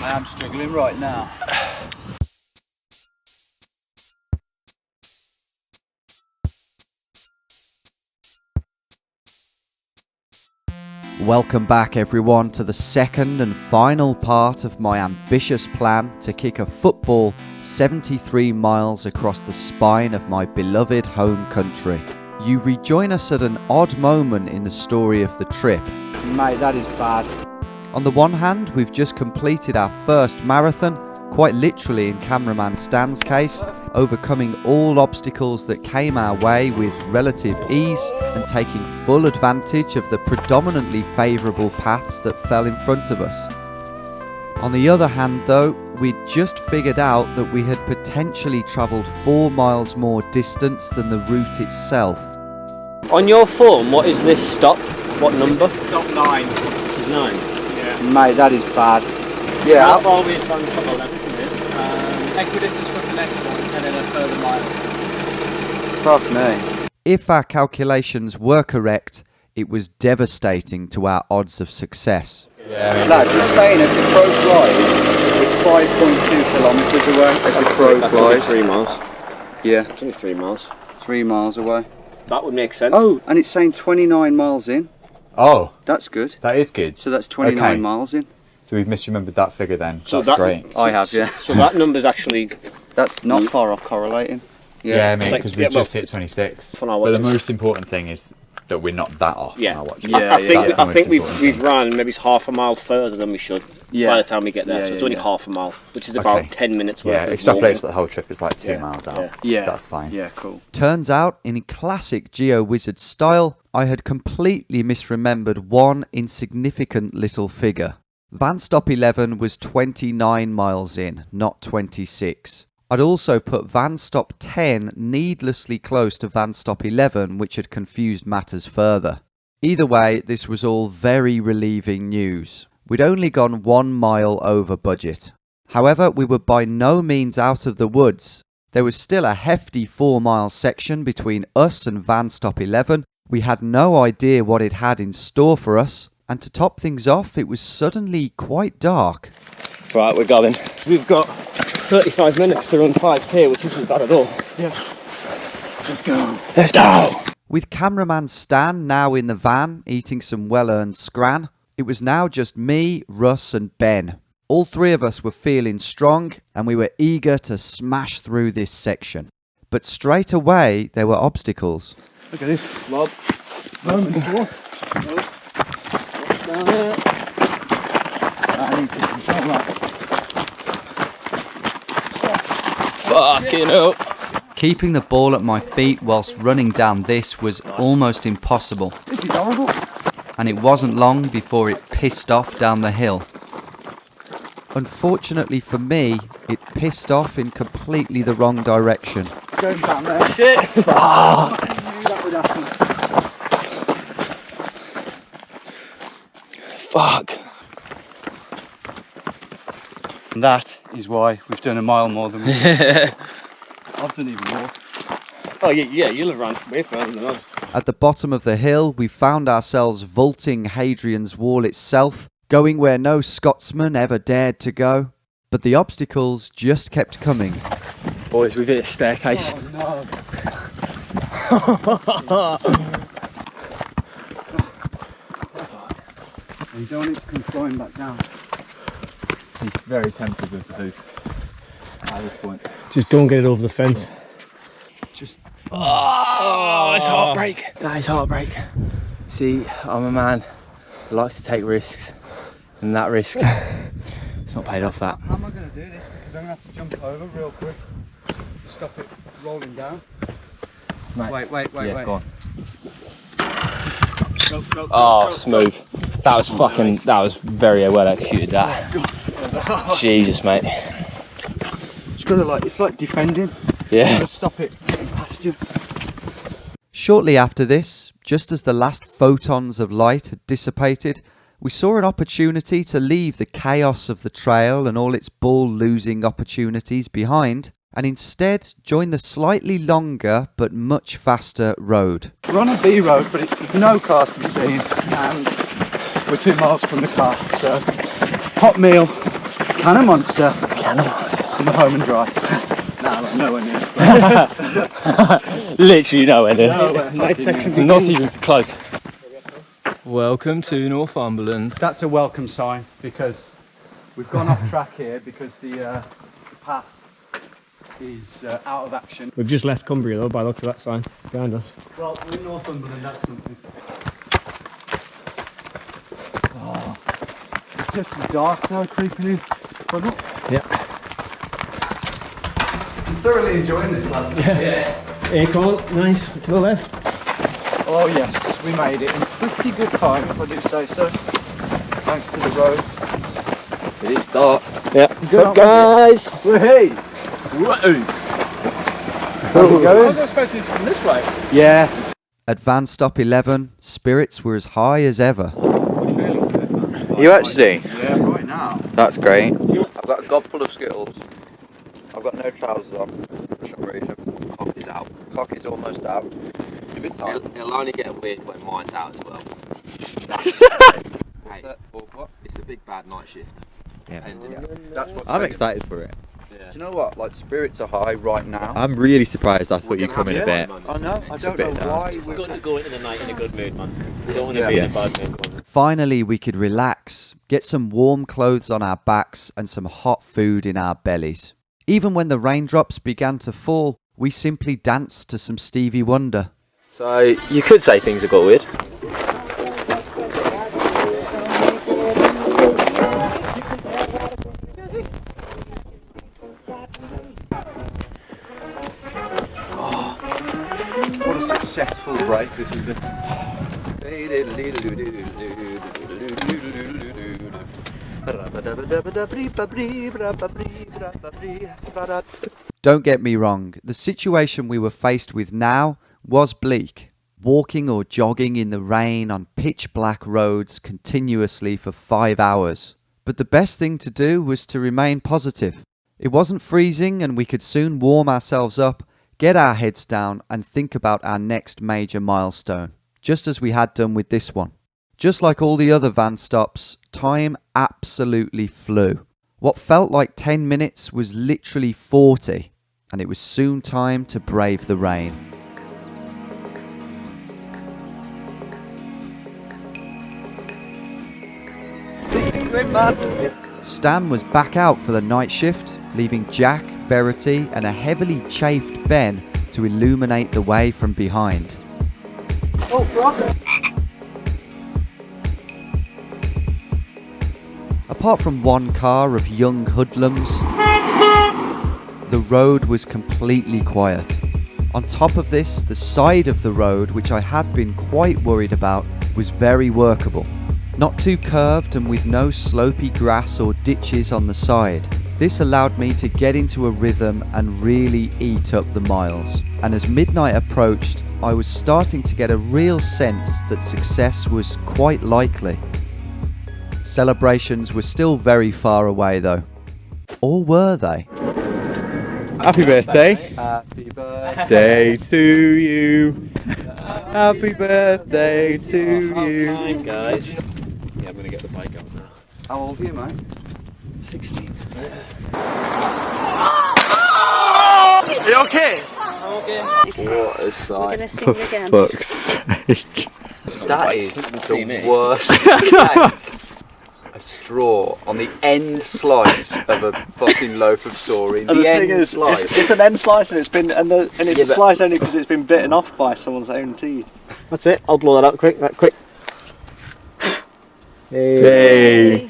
I am struggling right now. Welcome back everyone to the second and final part of my ambitious plan to kick a football 73 miles across the spine of my beloved home country. You rejoin us at an odd moment in the story of the trip. Mate, that is bad. On the one hand, we've just completed our first marathon, quite literally in cameraman Stan's case, overcoming all obstacles that came our way with relative ease and taking full advantage of the predominantly favourable paths that fell in front of us. On the other hand though, we'd just figured out that we had potentially travelled 4 miles more distance than the route itself. On your form, what is this stop? What number? Stop 9. This is 9. Yeah. Mate, that is bad. Yeah. How far are we from top 11 from here? Equidistance for the next one, and then a further mile. Fuck me. If our calculations were correct, it was devastating to our odds of success. Yeah, lads, it's saying as the crow flies, it's 5.2 kilometres away as the crow That's only flies. 3 miles. Yeah, It's only 3 miles. 3 miles away. That would make sense. Oh, and it's saying 29 miles in. Oh, That's good. that is good. So that's 29 Okay. miles in. So we've misremembered that figure then. So That's that- great. I have, yeah. So that number's actually That's not far off correlating. Yeah, mate, It's like- because yeah, we've just hit 26. on our But the watches. most important thing is that we're not that off Yeah. on our watch. Yeah, I That's think the I most think important we've thing. ran maybe half a mile further than we should Yeah. by the time we get there. Yeah, so it's yeah, only yeah. half a mile, which is about Okay. 10 minutes Yeah, worth of extrapolates walking. for the whole trip is like 2 Yeah, miles out. yeah. Yeah. That's fine. Yeah, cool. Turns out, in classic GeoWizard style, I had completely misremembered one insignificant little figure. Van Stop 11 was 29 miles in, not 26. I'd also put Van Stop 10 needlessly close to Van Stop 11, which had confused matters further. Either way, this was all very relieving news. We'd only gone 1 mile over budget. However, we were by no means out of the woods. There was still a hefty 4-mile section between us and Van Stop 11. We had no idea what it had in store for us, and to top things off, it was suddenly quite dark. Right, we're going. We've got 35 minutes to run 5k, which isn't bad at all. Yeah. Let's go. Let's go! With cameraman Stan now in the van, eating some well-earned scran, it was now just me, Russ and Ben. All three of us were feeling strong, and we were eager to smash through this section. But straight away, there were obstacles. Look at this. Lob. Moment. Down here. I need to control that. Fucking hell. Keeping the ball at my feet whilst running down this was almost impossible, This is horrible. and it wasn't long before it pissed off down the hill. Unfortunately for me, it pissed off in completely the wrong direction. Going down there. Shit. I knew that would happen. Fuck. And that is why we've done a mile more than we did. I've done even more. Oh yeah, you'll have run way further than us. At the bottom of the hill, we found ourselves vaulting Hadrian's Wall itself, going where no Scotsman ever dared to go. But the obstacles just kept coming. Boys, we've hit a staircase. Oh no. You don't want it to come flying back down. He's very tempted with the hoop at this point. Just don't get it over the fence. Just. Oh, it's heartbreak. That is heartbreak. See, I'm a man who likes to take risks, and that risk, it's not paid off that. How am I going to do this? Because I'm going to have to jump over real quick to stop it rolling down. Mate. Wait. Yeah, go on. Go, Oh, smooth. That was fucking, that was very well executed, that. Jesus, mate. Just got to it's like defending. Yeah. Got to stop it getting past you. Shortly after this, just as the last photons of light had dissipated, we saw an opportunity to leave the chaos of the trail and all its ball-losing opportunities behind, and instead join the slightly longer but much faster road. We're on a B road, but there's no cars to be seen, and we're 2 miles from the car. So, hot meal, Cannon monster. Cannon monster. In the home and dry. Nah, nowhere near. Literally nowhere near. Night section Not begins. even close. Welcome to Northumberland. That's a welcome sign because we've gone off track here because the path is out of action. We've just left Cumbria though, by the looks of that sign behind us. Well, we're in Northumberland, that's something. Oh, it's just dark now creeping in. Yeah. I'm thoroughly enjoying this, lads. Acorn, nice, to the left. Oh yes, we made it in pretty good time, if I do say so. Thanks to the roads. It is dark. Yeah. Good Up, guys. Hey! How's it I going? was expecting to come this way. Yeah. At Van Stop 11, spirits were as high as ever. We're feeling good, man. You actually? Yeah, right now. That's great. I've got a gob full of Skittles. I've got no trousers on for some reason. Cock is out. Cock is almost out. It'll only get weird when mine's out as well. Hey, it's the big bad night shift. Yeah. Ending. That's what I'm excited for it. Yeah. Do you know what? Like, spirits are high right now. I'm really surprised I thought We're you'd gonna come in have a bit. to I know. I don't know bit why. It's We're good to go into the night in a good mood, man. You don't want to Yeah. be in a bad mood. Finally, we could relax, get some warm clothes on our backs and some hot food in our bellies. Even when the raindrops began to fall, we simply danced to some Stevie Wonder. So you could say things have got weird. What a successful break this has been. Don't get me wrong, the situation we were faced with now was bleak. Walking or jogging in the rain on pitch black roads continuously for 5 hours. But the best thing to do was to remain positive. It wasn't freezing and we could soon warm ourselves up, get our heads down and think about our next major milestone, just as we had done with this one. Just like all the other van stops, time absolutely flew. What felt like 10 minutes was literally 40, and it was soon time to brave the rain. This is great, man. Stan was back out for the night shift, leaving Jack, Verity and a heavily chafed Ben to illuminate the way from behind. Oh, brother. Apart from one car of young hoodlums, the road was completely quiet. On top of this, the side of the road, which I had been quite worried about, was very workable. Not too curved and with no slopey grass or ditches on the side. This allowed me to get into a rhythm and really eat up the miles. And as midnight approached, I was starting to get a real sense that success was quite likely. Celebrations were still very far away though. Or were they? Happy birthday. Happy birthday. Day to you. Happy birthday to you. Hi, guys. Yeah, I'm going to get the bike out now. How old are you, mate? 16. You okay? What a sight. We're gonna sing again. Fuck's sake. That is See me. the worst. Take a straw on the end slice of a fucking loaf of sorry. And The end slice. it's an end slice, and it's been it's Yeah, a but- slice only because it's been bitten off by someone's own teeth. That's it. I'll blow that out quick. Quick. Hey.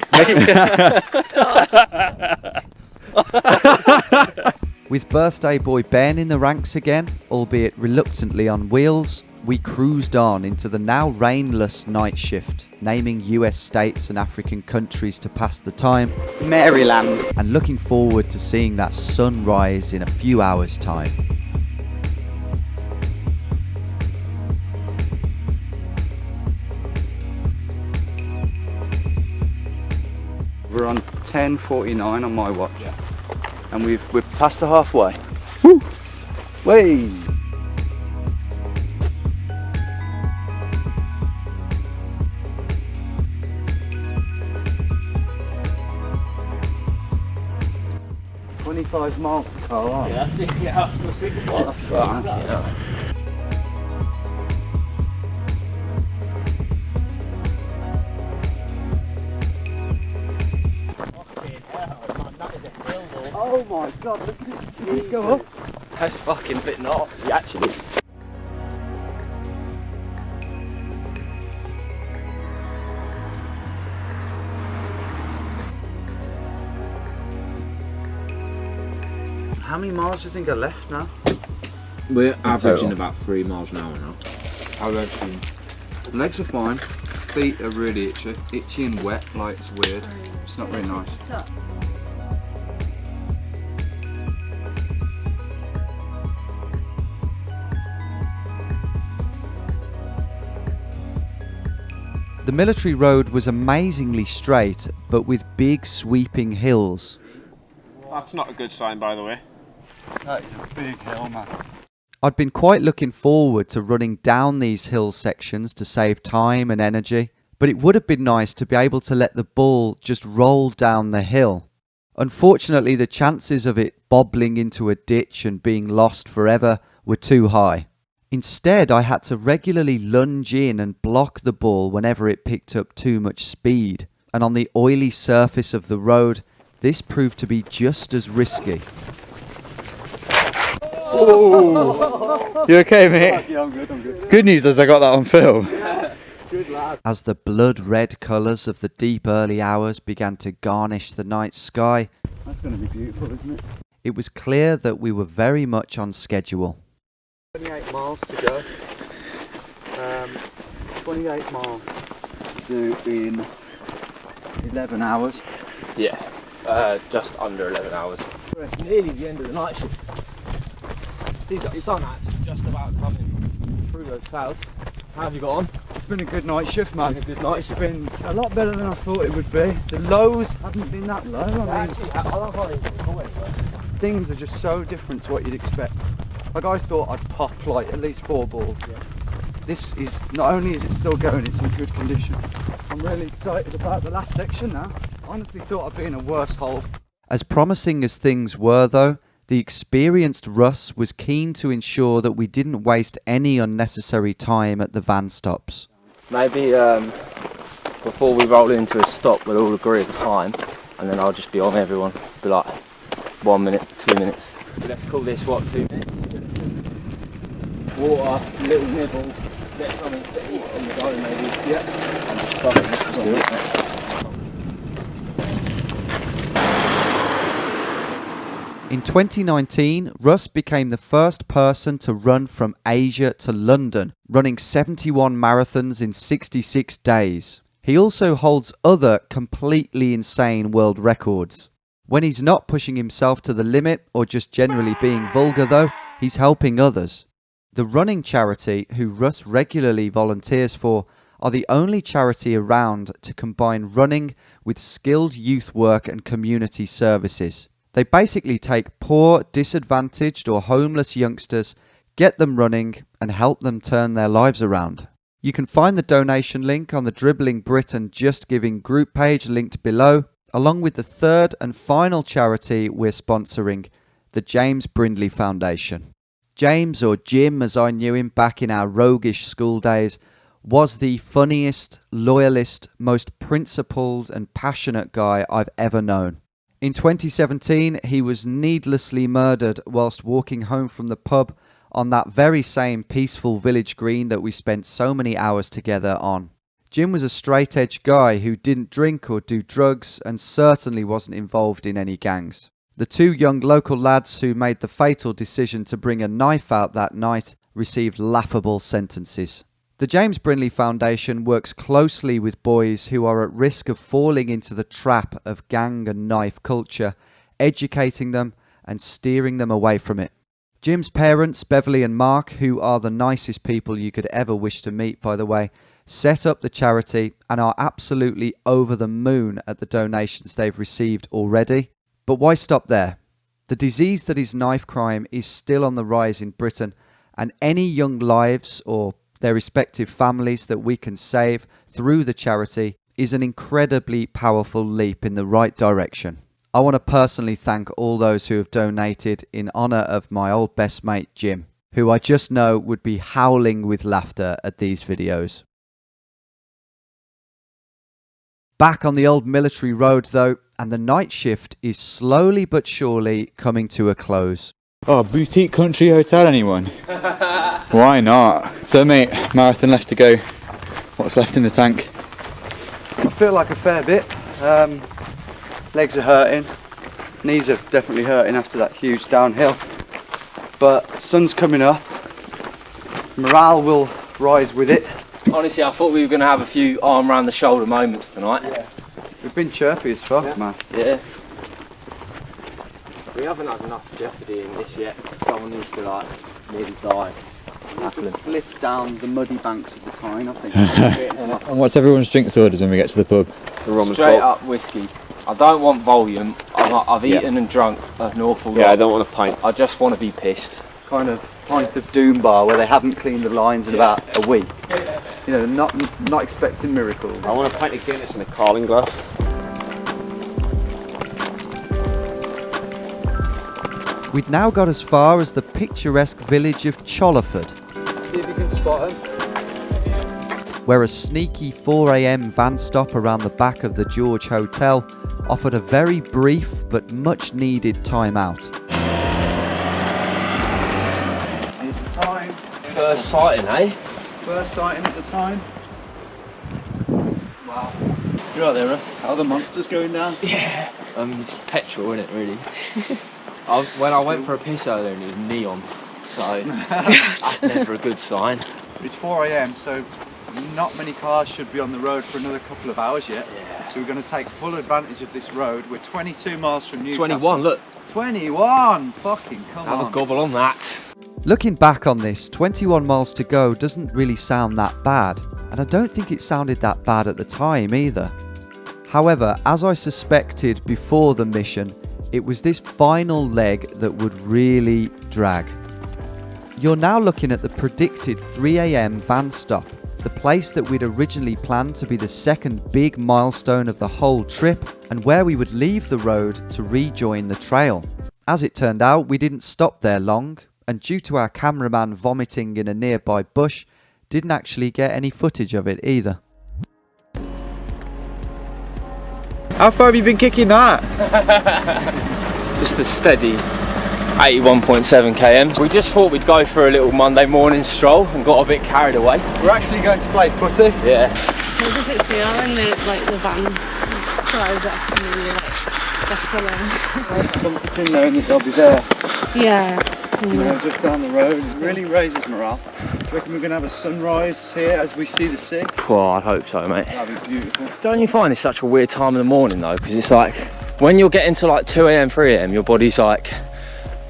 With birthday boy Ben in the ranks again, albeit reluctantly on wheels, we cruised on into the now rainless night shift, naming US states and African countries to pass the time, Maryland. and looking forward to seeing that sun rise in a few hours' time. We're on 10:49 on my watch. Yeah. And we're past the halfway. Woo! Way! 25 miles per car. Yeah, that's it. Yeah, we'll see what. Yeah. Oh my god, look at it. Go up. That's fucking a bit nasty, actually. How many miles do you think are left now? We're averaging total. about 3 miles an hour now. I reckon. Legs are fine. Feet are really itchy. Itchy and wet, like it's weird. It's not very nice. The military road was amazingly straight, but with big sweeping hills. That's not a good sign, by the way. That is a big hill, man. I'd been quite looking forward to running down these hill sections to save time and energy, but it would have been nice to be able to let the bull just roll down the hill. Unfortunately, the chances of it bobbling into a ditch and being lost forever were too high. Instead, I had to regularly lunge in and block the bull whenever it picked up too much speed, and on the oily surface of the road, this proved to be just as risky. You okay, mate? Yeah, I'm good. Good news is I got that on film. As the blood-red colours of the deep early hours began to garnish the night sky, That's going to be beautiful, isn't it? it was clear that we were very much on schedule. 28 miles to go. 28 miles to do in 11 hours. Yeah, just under 11 hours. It's nearly the end of the night shift. See the sun actually just about coming through those clouds. How have you got on? It's been a good night shift, man. Been a good night shift. It's been a lot better than I thought it would be. The lows haven't been that low. I mean, Actually, I love how it's always things are just so different to what you'd expect. Like I thought I'd pop like at least 4 balls. Yeah. This is, not only is it still going, it's in good condition. I'm really excited about the last section now. I honestly thought I'd be in a worse hole. As promising as things were, though, the experienced Russ was keen to ensure that we didn't waste any unnecessary time at the van stops. Maybe before we roll into a stop, we'll all agree a time, and then I'll just be on everyone. Be like 1 minute, 2 minutes. Let's call this what, 2 minutes? Water, little nibble, get something to eat on the go maybe. Yeah. And just fucking let's just do it. In 2019, Russ became the first person to run from Asia to London, running 71 marathons in 66 days. He also holds other completely insane world records. When he's not pushing himself to the limit or just generally being vulgar though, he's helping others. The running charity, who Russ regularly volunteers for, are the only charity around to combine running with skilled youth work and community services. They basically take poor, disadvantaged or homeless youngsters, get them running and help them turn their lives around. You can find the donation link on the Dribbling Britain Just Giving group page linked below, along with the third and final charity we're sponsoring, the James Brindley Foundation. James, or Jim as I knew him back in our roguish school days, was the funniest, loyalist, most principled and passionate guy I've ever known. In 2017, he was needlessly murdered whilst walking home from the pub on that very same peaceful village green that we spent so many hours together on. Jim was a straight-edge guy who didn't drink or do drugs and certainly wasn't involved in any gangs. The 2 young local lads who made the fatal decision to bring a knife out that night received laughable sentences. The James Brindley Foundation works closely with boys who are at risk of falling into the trap of gang and knife culture, educating them and steering them away from it. Jim's parents, Beverly and Mark, who are the nicest people you could ever wish to meet, by the way, set up the charity and are absolutely over the moon at the donations they've received already. But why stop there? The disease that is knife crime is still on the rise in Britain, and any young lives or their respective families that we can save through the charity is an incredibly powerful leap in the right direction. I want to personally thank all those who have donated in honour of my old best mate Jim, who I just know would be howling with laughter at these videos. Back on the old military road though, and the night shift is slowly but surely coming to a close. Oh, boutique country hotel, anyone? Why not? So mate, marathon left to go. What's left in the tank? I feel like a fair bit. Legs are hurting, knees are definitely hurting after that huge downhill, but sun's coming up, morale will rise with it. Honestly, I thought we were going to have a few arm around the shoulder moments tonight. Yeah. We've been chirpy as fuck, man. Yeah. We haven't had enough jeopardy in this yet. Someone needs to like nearly die. Slip down the muddy banks of the Tyne, I think. And what's everyone's drinks orders when we get to the pub? Straight up whiskey. I don't want volume. I've eaten and drunk an awful lot. Yeah, I don't want a pint. I just want to be pissed. Kind of pint of doom bar where they haven't cleaned the lines in about a week. You know, not expecting miracles. I want a pint of Guinness in a carling glass. We'd now got as far as the picturesque village of Chollerford, See if you can spot them. where a sneaky 4 AM van stop around the back of the George Hotel offered a very brief but much needed time out. Here's the time. First sighting, eh? First sighting at the time. Wow. You're right there, Russ. How are the monsters going down? Yeah. It's petrol, isn't it, really? When I went for a piss earlier and it was neon, so that's never a good sign. It's 4 AM, so not many cars should be on the road for another couple of hours yet. Yeah. So we're going to take full advantage of this road. We're 22 miles from Newcastle. 21, look. 21! Fucking come on. Have a gobble on that. Looking back on this, 21 miles to go doesn't really sound that bad, and I don't think it sounded that bad at the time either. However, as I suspected before the mission, it was this final leg that would really drag. You're now looking at the predicted 3 AM van stop, the place that we'd originally planned to be the second big milestone of the whole trip, and where we would leave the road to rejoin the trail. As it turned out, we didn't stop there long, and due to our cameraman vomiting in a nearby bush, didn't actually get any footage of it either. How far have you been kicking that? Just a steady 81.7 km. We just thought we'd go for a little Monday morning stroll and got a bit carried away. We're actually going to play footy. Yeah. How does it feel when the van drives up and you're left alone? Comforting knowing that they'll be there, Yeah. you know, just down the road. It really raises morale. I reckon we're going to have a sunrise here as we see the sea. Well, I hope so, mate. That'd be beautiful. Don't you find it's such a weird time in the morning though? Because it's like, when you're getting to like 2 AM, 3 AM, your body's like,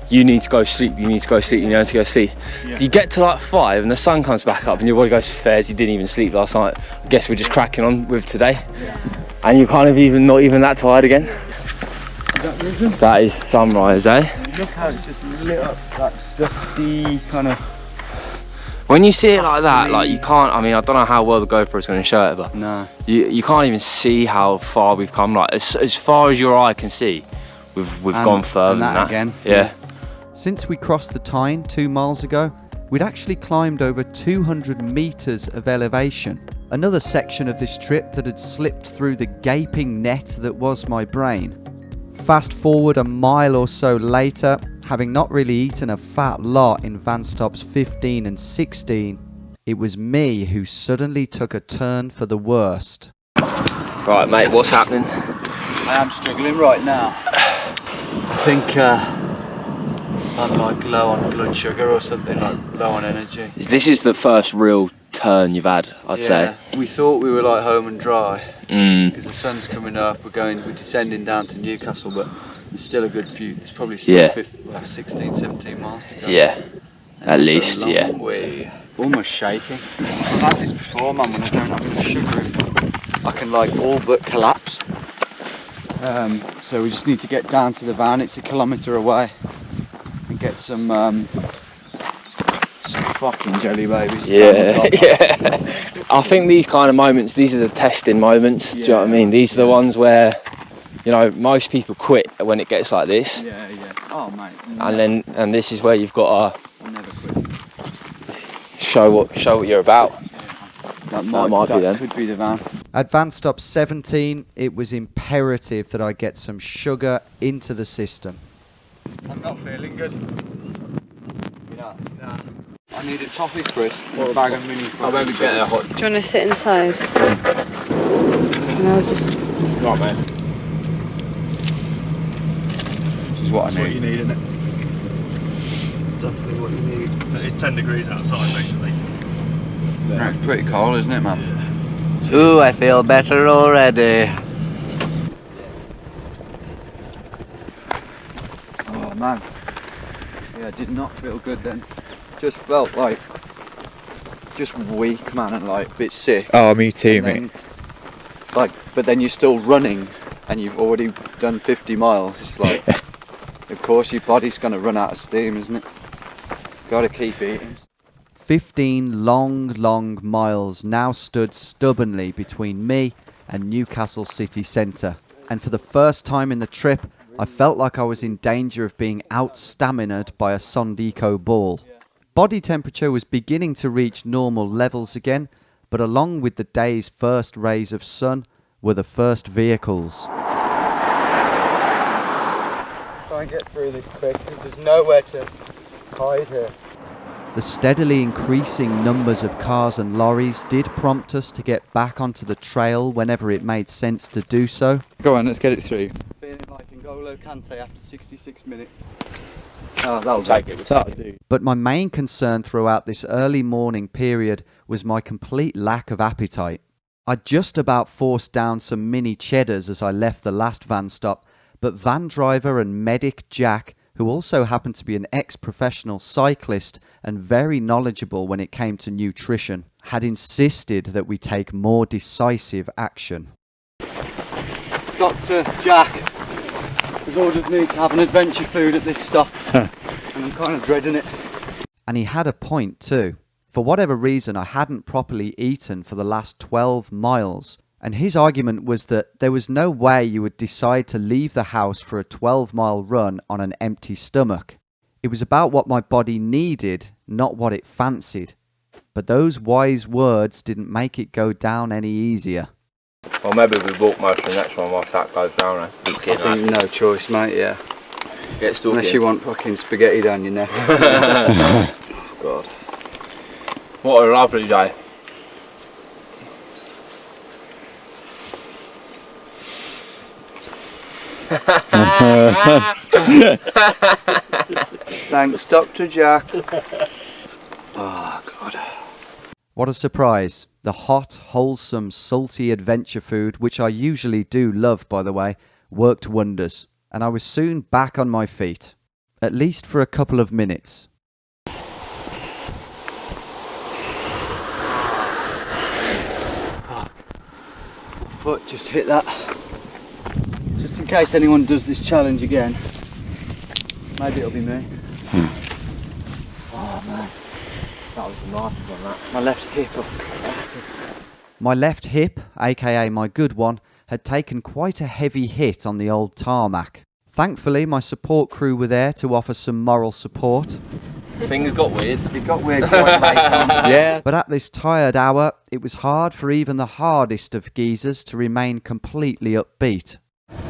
you need to go sleep, you need to go sleep, you need to go sleep. Yeah. You get to like 5 and the sun comes back up and your body goes, fairs, you didn't even sleep last night. I guess we're just cracking on with today. Yeah. And you're kind of not even that tired again. Is that reason? That is sunrise, eh? Look how it's just lit up, that dusty kind of... When you see it like that, like you can't, I mean, I don't know how well the GoPro's going to show it, but No. you can't even see how far we've come. Like as far as your eye can see, we've gone further and than that. again. Yeah. Since we crossed the Tyne 2 miles ago, we'd actually climbed over 200 metres of elevation. Another section of this trip that had slipped through the gaping net that was my brain. Fast forward a mile or so later, having not really eaten a fat lot in van stops 15 and 16, it was me who suddenly took a turn for the worst. Right, mate, what's happening? I am struggling right now. I think I'm like low on blood sugar or something, like low on energy. This is the first real turn you've had, I'd say. We thought we were like home and dry Mm. because the sun's coming up. We're descending down to Newcastle, but it's still a good few. It's probably still 16, 17 miles to go. Yeah, at It's least, a long yeah. way. Almost shaking. I've had this before, man. When I don't have enough sugar in, I can like all but collapse. So we just need to get down to the van. It's a kilometre away, and get some fucking jelly babies. Yeah, yeah. I think these kind of moments, these are the testing moments. Do you know what I mean? These are the ones where You know, most people quit when it gets like this. Yeah, yeah. Oh, mate. And this is where you've got I'll never quit. to show what you're about. That might be them. could be the van. At van stop 17, it was imperative that I get some sugar into the system. I'm not feeling good. Yeah, nah. I need a toffee crisp or a bag of mini fries. I'll maybe get a hot. Do you want to sit inside? And I'll just... Right, man. Which is what I need. What you need, isn't it? Definitely what you need. It's 10 degrees outside, basically. Yeah, it's pretty cold, isn't it, man? Ooh, I feel better already. Oh man. Yeah, did not feel good then. Just felt like just weak, man, and like a bit sick. Oh, me too, And then, like, but then you're still running and you've already done 50 miles. It's like, of course your body's gonna run out of steam, isn't it? Gotta keep eating. 15 long miles now stood stubbornly between me and Newcastle city centre, and for the first time in the trip I felt like I was in danger of being out-stamina'd by a Sondico ball. Body temperature was beginning to reach normal levels again, but along with the day's first rays of sun were the first vehicles. Try and get through this quick because there's nowhere to hide here. The steadily increasing numbers of cars and lorries did prompt us to get back onto the trail whenever it made sense to do so. Go on, let's get it through. Feeling like N'Golo Kante after 66 minutes. Oh, that'll take it. That'll do. But my main concern throughout this early morning period was my complete lack of appetite. I just about forced down some mini cheddars as I left the last van stop, but van driver and medic Jack, who also happened to be an ex-professional cyclist and very knowledgeable when it came to nutrition, had insisted that we take more decisive action. Dr. Jack has ordered me to have an adventure food at this stop, and I'm kind of dreading it. And he had a point too. For whatever reason, I hadn't properly eaten for the last 12 miles, and his argument was that there was no way you would decide to leave the house for a 12-mile run on an empty stomach. It was about what my body needed, not what it fancied. But those wise words didn't make it go down any easier. Well, maybe we walk most of the next one whilst that goes down. I think no choice, mate, yeah. Get stuck Unless in. you want fucking spaghetti down your neck. Oh, God. What a lovely day. Thanks, Dr. Jack. Oh, God. What a surprise. The hot, wholesome, salty adventure food, which I usually do love, by the way, worked wonders. And I was soon back on my feet. At least for a couple of minutes. Foot just hit that. Just in case anyone does this challenge again. Maybe it'll be me. Oh, man. That was a nice one, that. My left hip. My left hip, aka my good one, had taken quite a heavy hit on the old tarmac. Thankfully, my support crew were there to offer some moral support. Things got weird. It got weird quite late on. Yeah. But at this tired hour, it was hard for even the hardest of geezers to remain completely upbeat.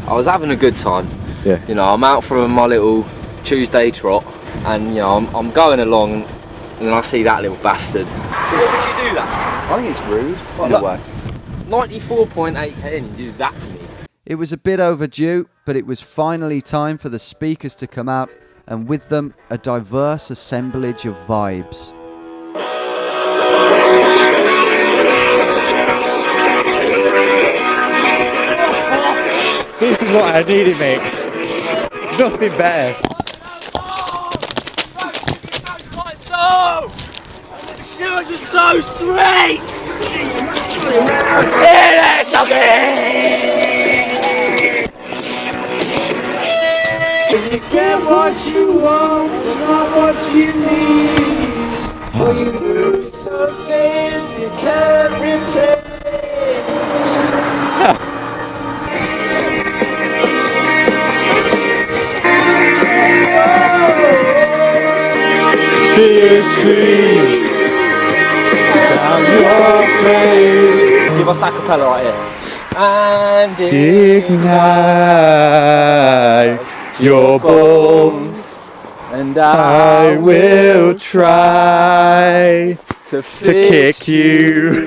I was having a good time. Yeah. You know, I'm out for my little Tuesday trot, and you know, I'm going along, and then I see that little bastard. What would you do that I think it's rude. to? In a way. 94.8k and you do that to me. It was a bit overdue, but it was finally time for the speakers to come out, and with them, a diverse assemblage of vibes. This is what I needed, mate. Nothing better. Shoes are so sweet! You get what you want, but not what you need. When you lose something you can't replace. stream down your face. Give us a cappella right here. And Ignite your bones, and I will try to to kick you.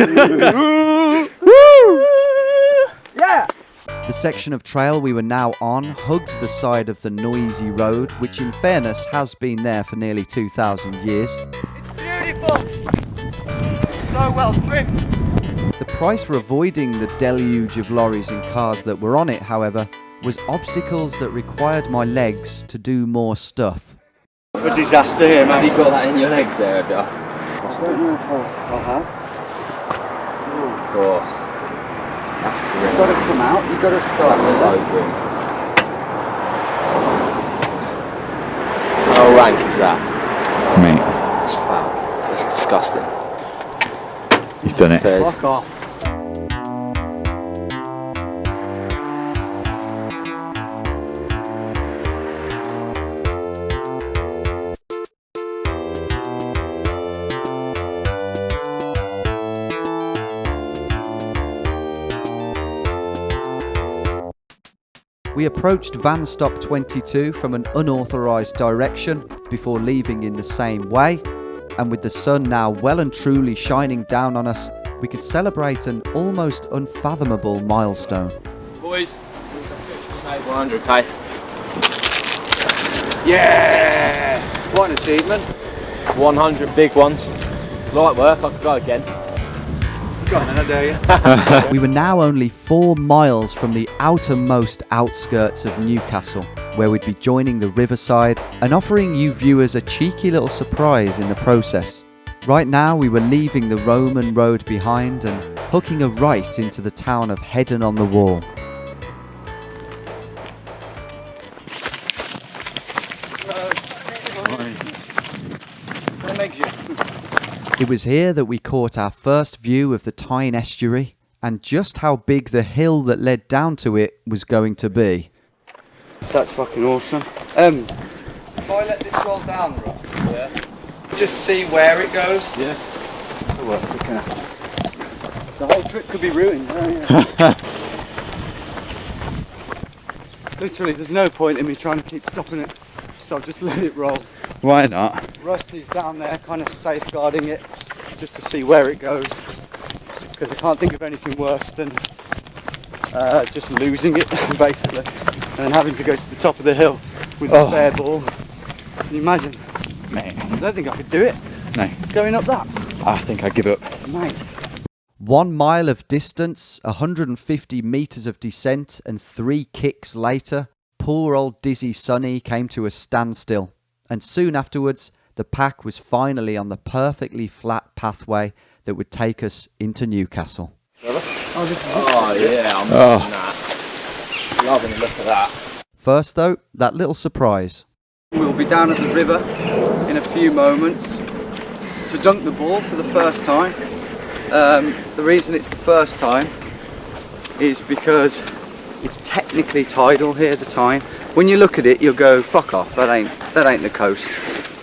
The section of trail we were now on hugged the side of the noisy road, which in fairness has been there for nearly 2,000 years. It's beautiful. So well trimmed. The price for avoiding the deluge of lorries and cars that were on it, however, was obstacles that required my legs to do more stuff. For disaster here, man. Have you got that in your legs there, Duff? I don't know if I have. Oh, that's You've grim. got to come out. You've got to start. That's so grim. How rank is that? Mate, It's foul. It's disgusting. you've done it. Fuck off. We approached van stop 22 from an unauthorised direction before leaving in the same way, and with the sun now well and truly shining down on us, we could celebrate an almost unfathomable milestone. Boys, 100k. Yeah! What an achievement. 100 big ones. Light work, I could go again. Go on then, I dare you. We were now only 4 miles from the outermost outskirts of Newcastle, where we'd be joining the riverside and offering you viewers a cheeky little surprise in the process. Right now we were leaving the Roman road behind and hooking a right into the town of Heddon on the Wall. What makes you? It was here that we caught our first view of the Tyne estuary and just how big the hill that led down to it was going to be. That's fucking awesome. If I let this roll down, Russ, Yeah. just see where it goes. Yeah. The worst that can happen. The whole trip could be ruined. Yeah. Literally, there's no point in me trying to keep stopping it, so I'll just let it roll. Why not? Rusty's down there kind of safeguarding it just to see where it goes, because I can't think of anything worse than just losing it basically and then having to go to the top of the hill with a bare ball. Can you imagine? Mate, I don't think I could do it no. going up that. I think I give up. Mate, 1 mile of distance, 150 metres of descent and 3 kicks later, poor old dizzy Sonny came to a standstill, and soon afterwards the pack was finally on the perfectly flat pathway that would take us into Newcastle. Oh yeah, I'm loving that. Loving the look of that. First though, that little surprise. we'll be down at the river in a few moments to dunk the ball for the first time. The reason it's the first time is because it's technically tidal here, the Tyne. When you look at it, you'll go, fuck off, that ain't the coast.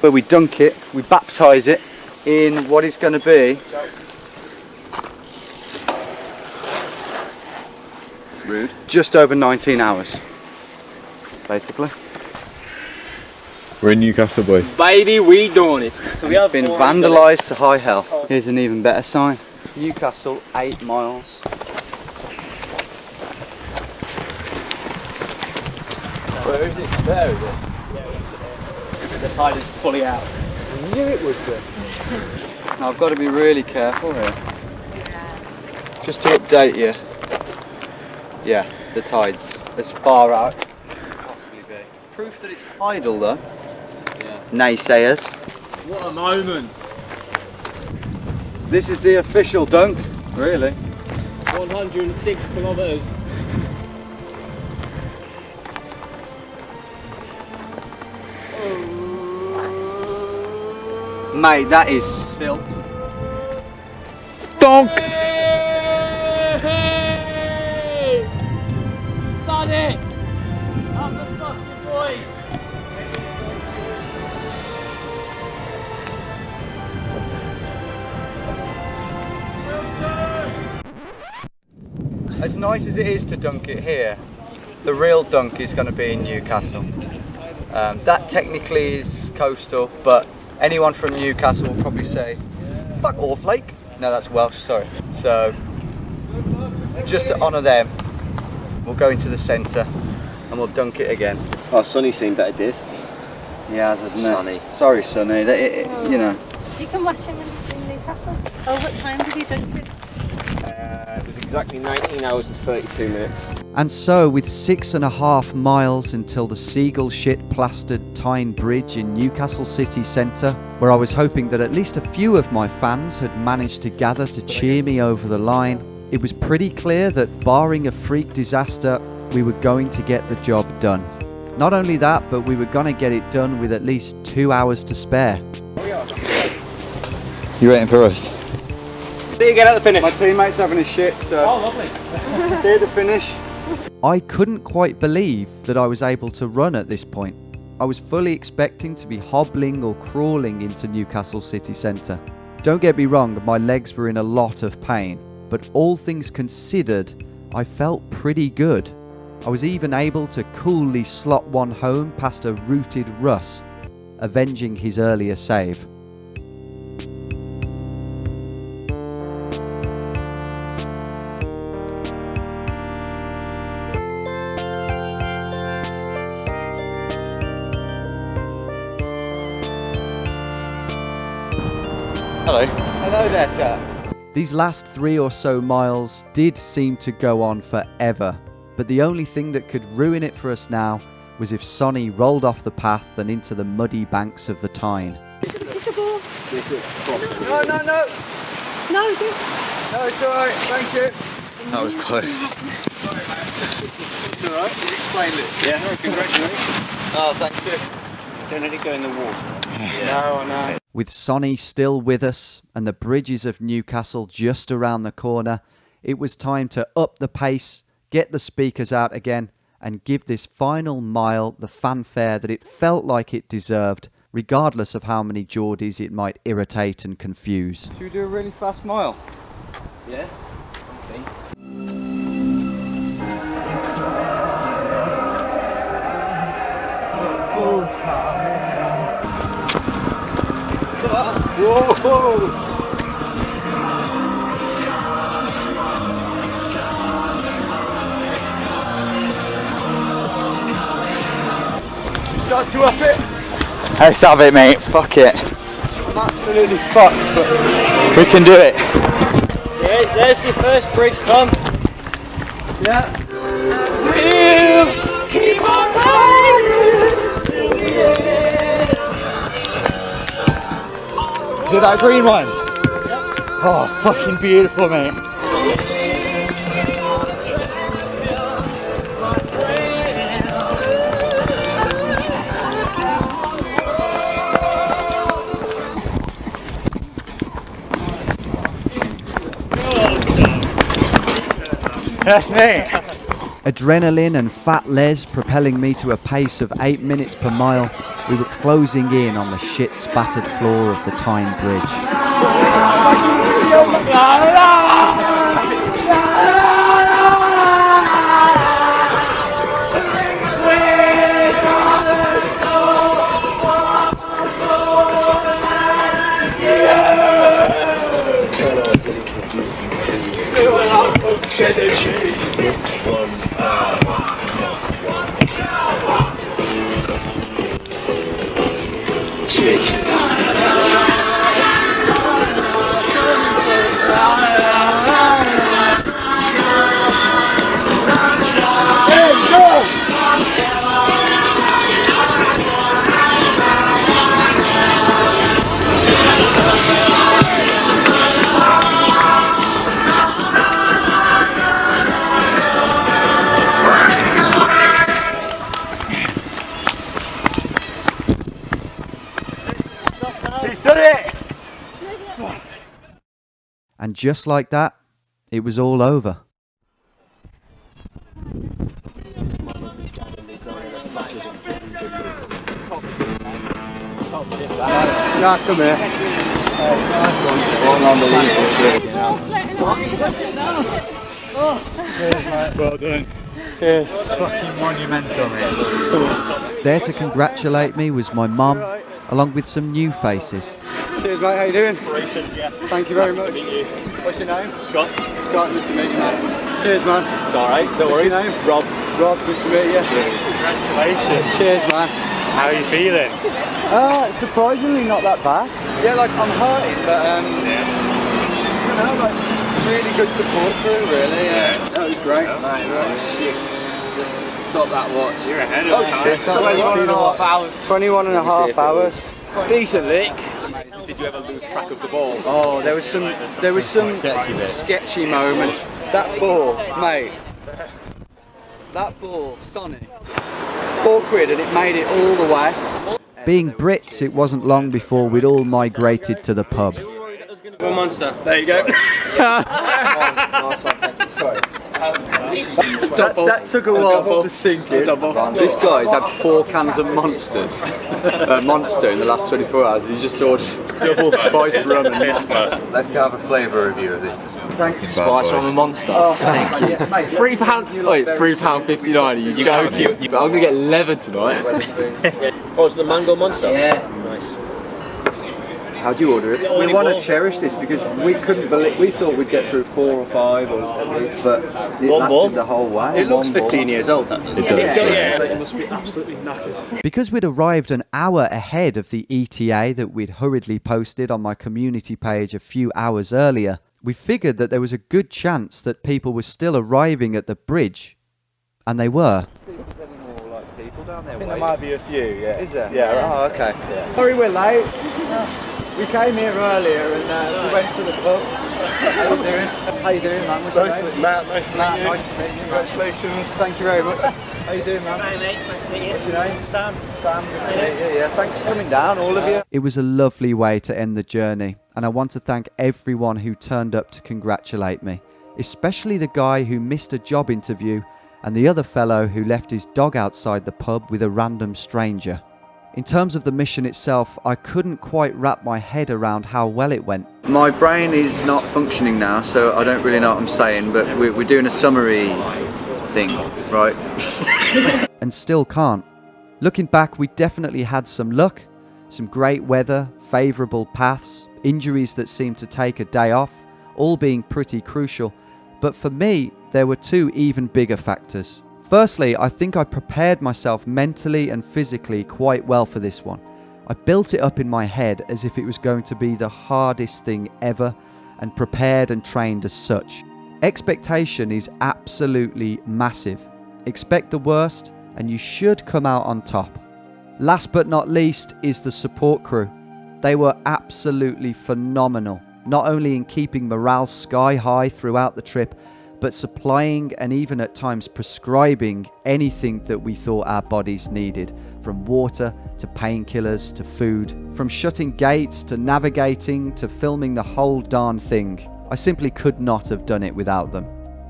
But we dunk it, we baptise it in what is going to be just over 19 hours, basically. We're in Newcastle, boys. Baby, we doing it. So we It's have been vandalised to high hell. Here's an even better sign. Newcastle, 8 miles. Where is it? There is it. The tide is fully out. I knew it would be. Now I've got to be really careful here. Just to update you. Yeah, the tide's as far out as it can possibly be. Proof that it's tidal though. Yeah. Naysayers. What a moment. This is the official dunk, really. 106 kilometres. Mate, that is silt. Donk! Hey! Done it! Up the fucking boys! as nice as it is to dunk it here, the real dunk is going to be in Newcastle. That technically is coastal, but anyone from Newcastle will probably say, fuck off, Lake. No, that's Welsh, sorry. So, just to honour them, we'll go into the centre and we'll dunk it again. Oh, Sonny's seen better days. He has, hasn't it? Sonny. Sorry, Sonny. You know. You can watch him in Newcastle. Oh, what time did he dunk it? It was exactly 19 hours and 32 minutes. And so, with 6.5 miles until the seagull shit plastered Tyne Bridge in Newcastle city centre, where I was hoping that at least a few of my fans had managed to gather to cheer me over the line, it was pretty clear that barring a freak disaster, we were going to get the job done. Not only that, but we were going to get it done with at least 2 hours to spare. You waiting for us? See you get out the finish. My teammate's having a shit, so. Oh, lovely. Hear the finish. I couldn't quite believe that I was able to run at this point. I was fully expecting to be hobbling or crawling into Newcastle city centre. Don't get me wrong, my legs were in a lot of pain, but all things considered, I felt pretty good. I was even able to coolly slot one home past a rooted Russ, avenging his earlier save. Hello. Hello there, sir. These last 3 or so miles did seem to go on forever, but the only thing that could ruin it for us now was if Sonny rolled off the path and into the muddy banks of the Tyne. No, no, no. No, No, it's alright. Thank you. That was close. It's alright. You explained it. Yeah, congratulations. Oh, thank you. Don't let it go in the water. No, no. With Sonny still with us and the bridges of Newcastle just around the corner, it was time to up the pace, get the speakers out again, and give this final mile the fanfare that it felt like it deserved, regardless of how many Geordies it might irritate and confuse. Should we do a really fast mile? Yeah? Whoa! Start to up it. Let's have it, mate. Fuck it. I'm absolutely fucked, but We can do it. Yeah, there's your first bridge, Tom. yeah. We'll keep on fighting till the end. Is it that green one? Oh, fucking beautiful, mate. That's me. Adrenaline and fat Les propelling me to a pace of 8 minutes per mile, we were closing in on the shit-spattered floor of the Tyne Bridge. And just like that, it was all over. Yeah, come here. Unbelievable shit. Well done. Cheers. Fucking monumental, mate. There to congratulate me was my mum, along with some new faces. Cheers, mate. How you doing? Yeah. Thank you very much. What's your name? Scott. Scott, good to meet you, mate. Cheers, man. It's alright, no What's worries. your name? Rob. Rob, good to meet you. Congratulations. Cheers, man. How are you feeling? Surprisingly not that bad. Yeah, like I'm hurting, but you know, like really good support crew, really. That was great. Shit. Just stop that watch. You're ahead Oh of time. shit, 21.5 hours. 21.5 hours. Decent lick. Did you ever lose track of the ball? Oh, there was some Sketchy bits. sketchy moments. That ball, mate. That ball, Sonny. £4 and it made it all the way. Being Brits, it wasn't long before we'd all migrated to the pub. One monster. There you go. Nice one, thank you. Sorry. That took a while to sink in. This guy's had 4 cans of Monsters. Monster in the last 24 hours. He just ordered double spiced rum and Monster. Let's go have a flavour review of this. Thank you, Spice from a monster. Oh, thank you. Yeah, mate, £3. Wait, £3.59. Are you joking? I'm gonna get leather tonight. Oh, it's the mango monster? Yeah. Nice. How'd you order it? We want to cherish this because we couldn't believe. We thought we'd get through 4 or 5 at least, but it lasted the whole way. It looks 15 years old. It does. Yeah. It must be absolutely knackered. Because we'd arrived an hour ahead of the ETA that we'd hurriedly posted on my community page a few hours earlier, we figured that there was a good chance that people were still arriving at the bridge. And they were. I think there might be a few, yeah. Is there? Yeah, right. Oh, okay. Yeah. Sorry we're late. We came here earlier and we went to the pub. How you doing? How you doing, man? What's your name? Matt, nice to meet you. Nice to meet you. Congratulations. Thank you very much. How you doing, man? Hi mate, nice to meet you. What's your name? Sam. Sam, good to meet you. Yeah, thanks for coming down, all of you. It was a lovely way to end the journey, and I want to thank everyone who turned up to congratulate me, especially the guy who missed a job interview and the other fellow who left his dog outside the pub with a random stranger. In terms of the mission itself, I couldn't quite wrap my head around how well it went. My brain is not functioning now, so I don't really know what I'm saying, but we're doing a summary thing, right? And still can't. Looking back, we definitely had some luck, some great weather, favourable paths, injuries that seemed to take a day off, all being pretty crucial. But for me, there were 2 even bigger factors. Firstly, I think I prepared myself mentally and physically quite well for this one. I built it up in my head as if it was going to be the hardest thing ever, and prepared and trained as such. Expectation is absolutely massive. Expect the worst and you should come out on top. Last but not least is the support crew. They were absolutely phenomenal, not only in keeping morale sky high throughout the trip, but supplying and even at times prescribing anything that we thought our bodies needed, from water to painkillers to food, from shutting gates to navigating to filming the whole darn thing. I simply could not have done it without them.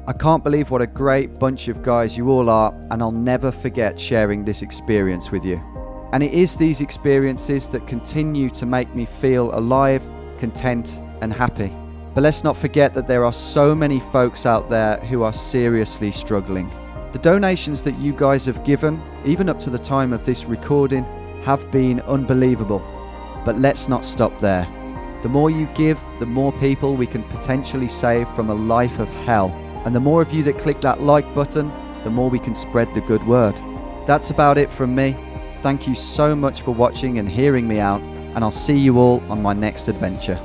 I can't believe what a great bunch of guys you all are, and I'll never forget sharing this experience with you. And it is these experiences that continue to make me feel alive, content and happy. But let's not forget that there are so many folks out there who are seriously struggling. The donations that you guys have given, even up to the time of this recording, have been unbelievable. But let's not stop there. The more you give, the more people we can potentially save from a life of hell. And the more of you that click that like button, the more we can spread the good word. That's about it from me. Thank you so much for watching and hearing me out, and I'll see you all on my next adventure.